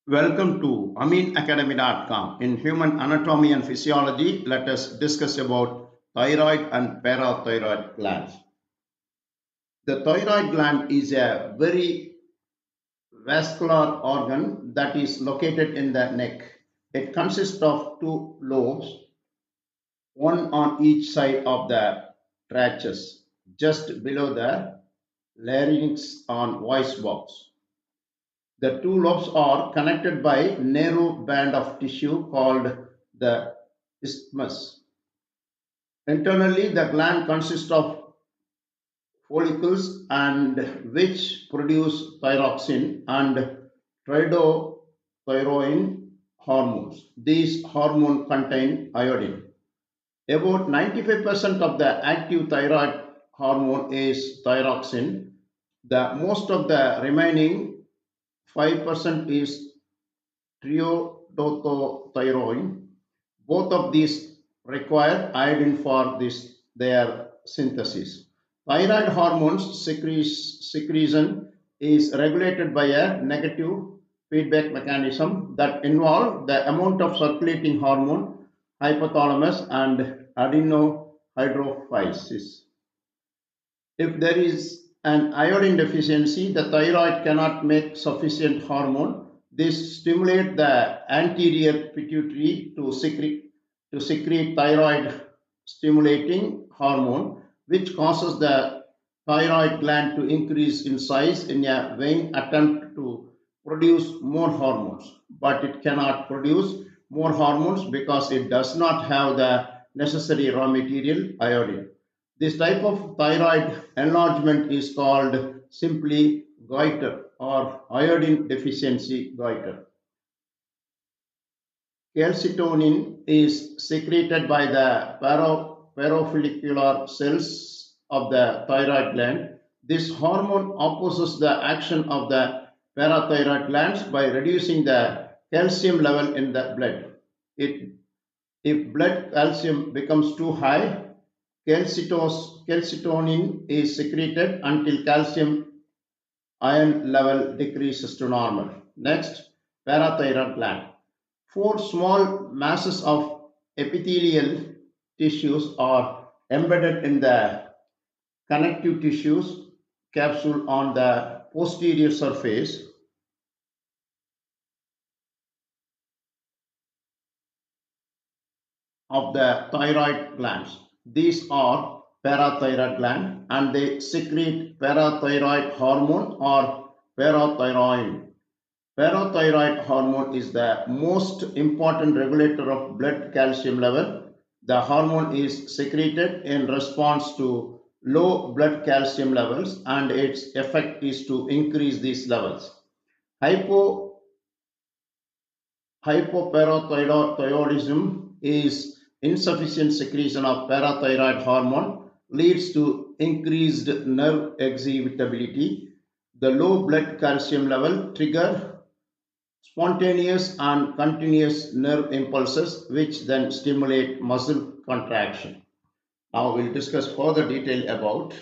Welcome to aminacademy.com. In human anatomy and physiology, let us discuss about thyroid and parathyroid glands. The thyroid gland is a very vascular organ that is located in the neck. It consists of two lobes, one on each side of the tracheus, just below the larynx on voice box. The two lobes are connected by a narrow band of tissue called the isthmus. Internally, the gland consists of follicles and which produce thyroxine and thyroid hormones. These hormones contain iodine. About 95% of the active thyroid hormone is thyroxine. The most of the remaining 5% is thyroid. Both of these require iodine for their synthesis. Thyroid hormones secretion is regulated by a negative feedback mechanism that involve the amount of circulating hormone, hypothalamus, and adenohydrophysis. If there is an iodine deficiency, the thyroid cannot make sufficient hormone. This stimulates the anterior pituitary to secrete thyroid stimulating hormone, which causes the thyroid gland to increase in size in a vain attempt to produce more hormones. But it cannot produce more hormones because it does not have the necessary raw material, iodine. This type of thyroid enlargement is called simply goiter or iodine deficiency goiter. Calcitonin is secreted by the parafollicular cells of the thyroid gland. This hormone opposes the action of the parathyroid glands by reducing the calcium level in the blood. If blood calcium becomes too high, calcitonin is secreted until calcium ion level decreases to normal. Next, parathyroid gland. Four small masses of epithelial tissues are embedded in the connective tissues capsule on the posterior surface of the thyroid glands. These are parathyroid gland and they secrete parathyroid hormone or parathyroid. Parathyroid hormone is the most important regulator of blood calcium level. The hormone is secreted in response to low blood calcium levels and its effect is to increase these levels. Hypoparathyroidism is insufficient secretion of parathyroid hormone leads to increased nerve excitability. The low blood calcium level trigger spontaneous and continuous nerve impulses which then stimulate muscle contraction. Now we'll discuss further detail about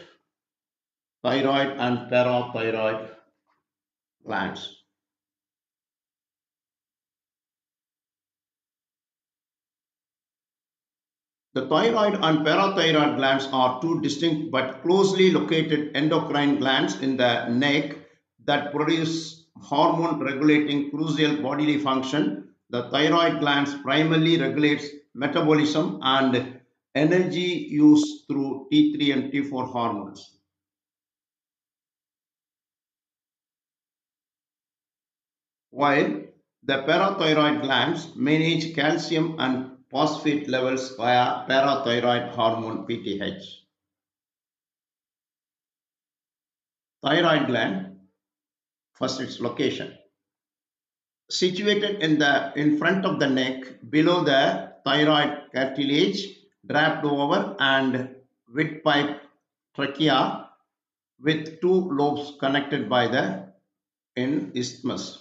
thyroid and parathyroid glands. The thyroid and parathyroid glands are two distinct but closely located endocrine glands in the neck that produce hormone regulating crucial bodily function. The thyroid glands primarily regulates metabolism and energy use through T3 and T4 hormones. While the parathyroid glands manage calcium and phosphate levels via parathyroid hormone PTH. Thyroid gland, first its location. Situated in front of the neck, below the thyroid cartilage, draped over and windpipe trachea with two lobes connected by the isthmus.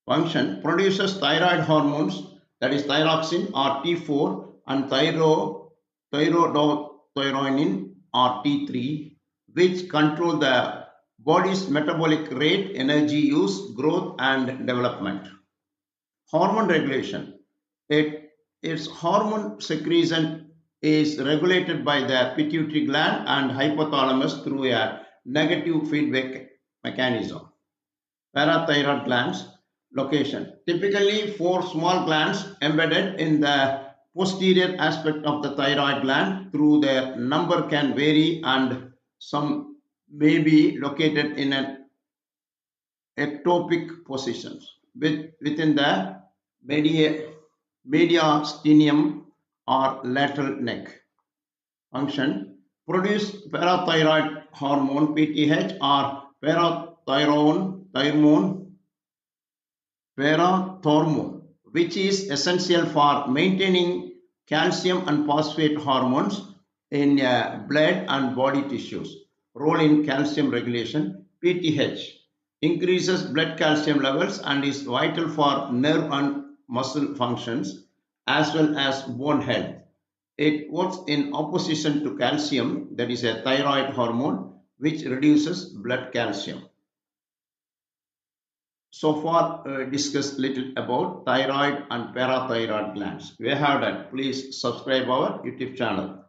Function produces thyroid hormones, that is thyroxine or T4 and thyroidothyronin or T3, which control the body's metabolic rate, energy use, growth, and development. Hormone regulation. Its hormone secretion is regulated by the pituitary gland and hypothalamus through a negative feedback mechanism. Parathyroid glands location. Typically, four small glands embedded in the posterior aspect of the thyroid gland. Through their number can vary, and some may be located in an ectopic positions within the media, mediastinum or lateral neck. Function: produce parathyroid hormone PTH or parathormone, which is essential for maintaining calcium and phosphate hormones in blood and body tissues. Role in calcium regulation. PTH increases blood calcium levels and is vital for nerve and muscle functions as well as bone health. It works in opposition to calcium, that is a thyroid hormone, which reduces blood calcium. So far, discussed little about thyroid and parathyroid glands. We have done. Please subscribe our YouTube channel.